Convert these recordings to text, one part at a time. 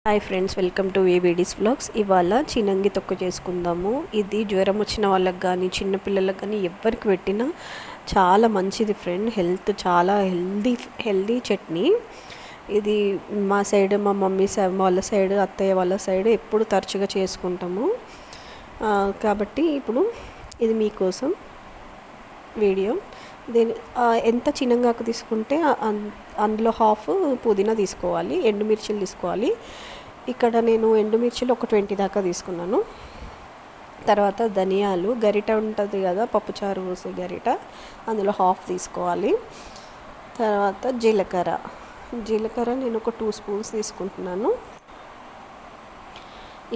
Hi friends, welcome to ABD's vlogs. ఇవాళ చినంగి తొక్కు చేసుకుందాము. ఇది జ్వరం వచ్చిన వాళ్ళకి కానీ చిన్నపిల్లలకు కానీ ఎవరికి పెట్టినా చాలా మంచిది ఫ్రెండ్. చాలా హెల్దీ చట్నీ ఇది. మా సైడ్, మా మమ్మీ వాళ్ళ సైడ్, అత్తయ్య వాళ్ళ సైడ్ ఎప్పుడు తరచుగా చేసుకుంటాము. కాబట్టి ఇప్పుడు ఇది మీకోసం వీడియో. దీని ఎంత చిన్నగాకు తీసుకుంటే అందులో హాఫ్ పుదీనా తీసుకోవాలి, ఎండుమిర్చిలు తీసుకోవాలి. ఇక్కడ నేను ఎండుమిర్చిలు ఒక 20 దాకా తీసుకున్నాను. తర్వాత ధనియాలు గరిట ఉంటుంది కదా, పప్పుచారు పోసే గరిట, అందులో హాఫ్ తీసుకోవాలి. తర్వాత జీలకర్ర నేను ఒక 2 స్పూన్స్ తీసుకుంటున్నాను.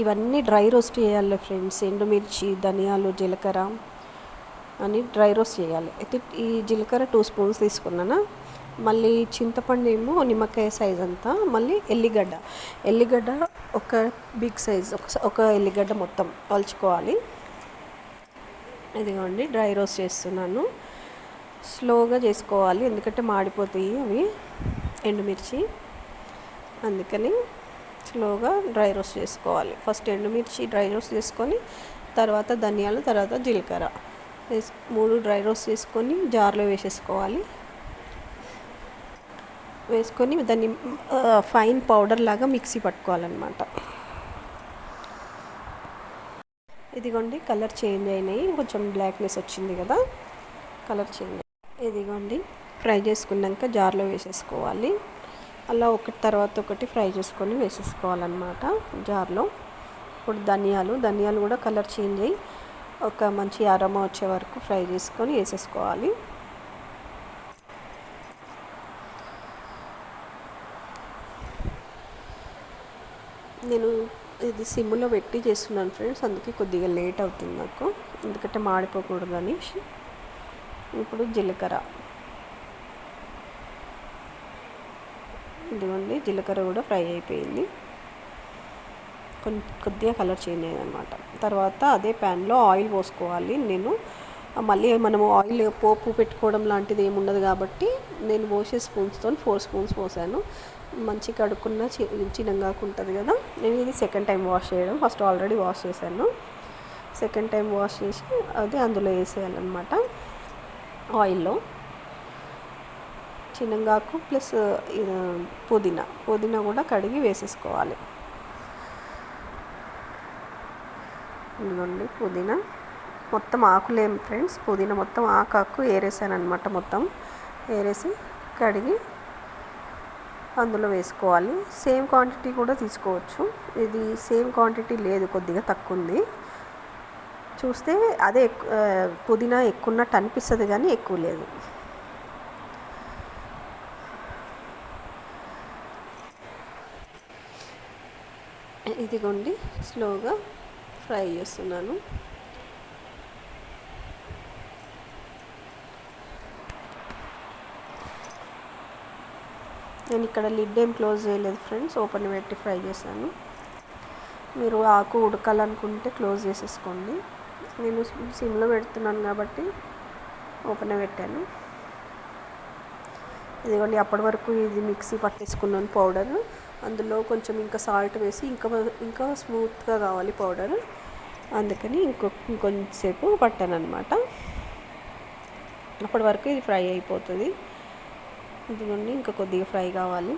ఇవన్నీ డ్రై రోస్ట్ చేయాలి ఫ్రెండ్స్. ఎండుమిర్చి, ధనియాలు, జీలకర్ర అని డ్రై రోస్ట్ చేయాలి. అయితే ఈ జీలకర్ర 2 స్పూన్స్ తీసుకున్నాను. మళ్ళీ చింతపండు ఏమో నిమ్మకాయ సైజ్ అంతా. మళ్ళీ ఎల్లిగడ్డ ఒక బిగ్ సైజ్, ఒక ఎల్లిగడ్డ మొత్తం పలుచుకోవాలి. ఇదిగోండి, డ్రై రోస్ట్ చేస్తున్నాను. స్లోగా చేసుకోవాలి ఎందుకంటే మాడిపోతాయి అవి ఎండుమిర్చి, అందుకని స్లోగా డ్రై రోస్ట్ చేసుకోవాలి. ఫస్ట్ ఎండుమిర్చి డ్రై రోస్ట్ చేసుకొని తర్వాత ధనియాలు, తర్వాత జీలకర్ర 3 డ్రై రోస్ట్ చేసుకొని జార్లో వేసుకొని దాన్ని ఫైన్ పౌడర్ లాగా మిక్సీ పట్టుకోవాలన్నమాట. ఇదిగోండి, కలర్ చేంజ్ అయినాయి, కొంచెం బ్లాక్నెస్ వచ్చింది కదా, కలర్ చేంజ్. ఇదిగోండి, ఫ్రై చేసుకున్నాక జార్లో వేసేసుకోవాలి. అలా ఒకటి తర్వాత ఒకటి ఫ్రై చేసుకొని వేసేసుకోవాలన్నమాట జార్లో. ఇప్పుడు ధనియాలు కూడా కలర్ చేంజ్ అయ్యి ఒక మంచి అరోమా వచ్చే వరకు ఫ్రై చేసుకొని వేసేసుకోవాలి. నేను ఇది సిమ్లో పెట్టి చేస్తున్నాను ఫ్రెండ్స్, అందుకే కొద్దిగా లేట్ అవుతుంది నాకు, ఎందుకంటే మాడిపోకూడదు అనేసి. ఇప్పుడు ఇదిగోండి, జీలకర్ర కూడా ఫ్రై అయిపోయింది, కొద్దిగా కలర్ చేంజ్ అయ్యింది అనమాట. తర్వాత అదే ప్యాన్లో ఆయిల్ పోసుకోవాలి. మళ్ళీ మనము ఆయిల్ పోపు పెట్టుకోవడం లాంటిది ఏమి ఉండదు కాబట్టి నేను పోసే స్పూన్స్తో 4 స్పూన్స్ పోసాను. మంచి కడుక్కున్న చిన్నగాకు ఉంటుంది కదా, నేను ఇది సెకండ్ టైం వాష్ చేయడం. ఫస్ట్ ఆల్రెడీ వాష్ చేశాను, సెకండ్ టైం వాష్ చేసి అది అందులో వేసేయాలన్నమాట. ఆయిల్లో చిన్నగాకు ప్లస్ పుదీనా కూడా కడిగి వేసేసుకోవాలి. ఇదిగోండి, పుదీనా మొత్తం ఆకులేం ఫ్రెండ్స్, పుదీనా మొత్తం ఆకు ఏరేసాను అనమాట. మొత్తం ఏరేసి కడిగి అందులో వేసుకోవాలి. సేమ్ క్వాంటిటీ కూడా తీసుకోవచ్చు. ఇది సేమ్ క్వాంటిటీ లేదు, కొద్దిగా తక్కువ ఉంది. చూస్తే అదే పుదీనా ఎక్కువ ఉన్నట్టు అనిపిస్తుంది కానీ ఎక్కువ లేదు. ఇదిగోండి, స్లోగా ఫ్రై చేస్తున్నాను. నేను ఇక్కడ లిడ్ ఏం క్లోజ్ చేయలేదు ఫ్రెండ్స్, ఓపెన్ పెట్టి ఫ్రై చేశాను. మీరు ఆకు ఉడకాలనుకుంటే క్లోజ్ చేసేసుకోండి. నేను సిమ్లో పెడుతున్నాను కాబట్టి ఓపెన్ పెట్టాను. ఇదిగోండి, అప్పటి వరకు ఇది మిక్సీ పట్టేసుకున్నాను పౌడర్. అందులో కొంచెం ఇంకా సాల్ట్ వేసి ఇంకా స్మూత్గా కావాలి పౌడర్, అందుకని ఇంకొంచెంసేపు పట్టాను అనమాట. అప్పటి వరకు ఇది ఫ్రై అయిపోతుంది. ఇదిగోండి, ఇంకా కొద్దిగా ఫ్రై కావాలి.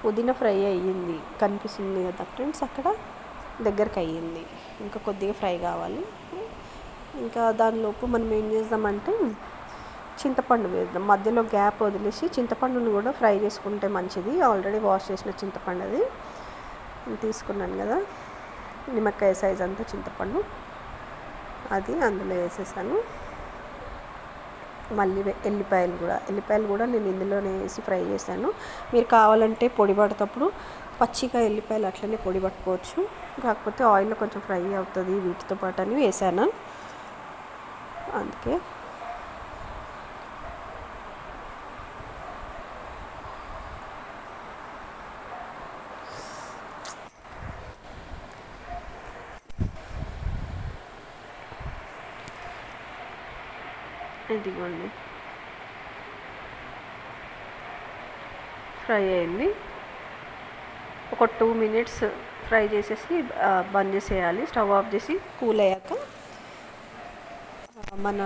పుదీనా ఫ్రై అయ్యింది, కనిపిస్తుంది కదా ఫ్రెండ్స్, అక్కడ దగ్గరకు అయ్యింది. ఇంకా కొద్దిగా ఫ్రై కావాలి. ఇంకా దానిలోపు మనం ఏం చేద్దామంటే చింతపండు వేద్దాం. మధ్యలో గ్యాప్ వదిలేసి చింతపండుని కూడా ఫ్రై చేసుకుంటే మంచిది. ఆల్రెడీ వాష్ చేసిన చింతపండు అది తీసుకున్నాను కదా, నిమ్మకాయ సైజ్ అంతా చింతపండు, అది అందులో వేసేసాను. మళ్ళీ ఎల్లిపాయలు కూడా నేను ఇందులోనే వేసి ఫ్రై చేశాను. మీరు కావాలంటే పొడి పడేటప్పుడు పచ్చిగా ఎల్లిపాయలు అట్లనే పొడి పట్టుకోవచ్చు, కాకపోతే ఆయిల్లో కొంచెం ఫ్రై అవుతుంది వీటితో పాటు అని వేసాను, అందుకే. ఇదిగోండి, ఫ్రై అయింది. ఒక 2 మినిట్స్ ఫ్రై చేసేసి బంద్ చేసేయాలి. స్టవ్ ఆఫ్ చేసి కూల్ అయ్యాక మన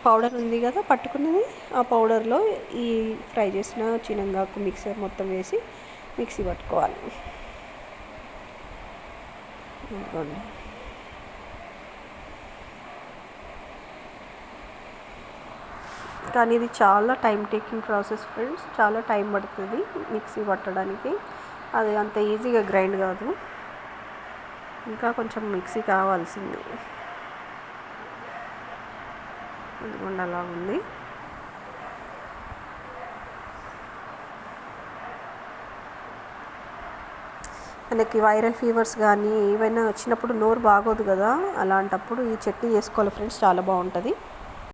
పౌడర్ ఉంది కదా పట్టుకున్నది, ఆ పౌడర్లో ఈ ఫ్రై చేసిన చినంగాకు మిక్సర్ మొత్తం వేసి మిక్సీ పట్టుకోవాలి. ఇదిగోండి. కానీ ఇది చాలా టైం టేకింగ్ ప్రాసెస్ ఫ్రెండ్స్, చాలా టైం పడుతుంది మిక్సీ పట్టడానికి. అది అంత ఈజీగా గ్రైండ్ కాదు, ఇంకా కొంచెం మిక్సీ కావాల్సింది. ఇదిగోండి అలా ఉంది. మనకి వైరల్ ఫీవర్స్ కానీ ఏవైనా వచ్చినప్పుడు నోరు బాగోదు కదా, అలాంటప్పుడు ఈ చట్నీ చేసుకోవాలి ఫ్రెండ్స్, చాలా బాగుంటుంది.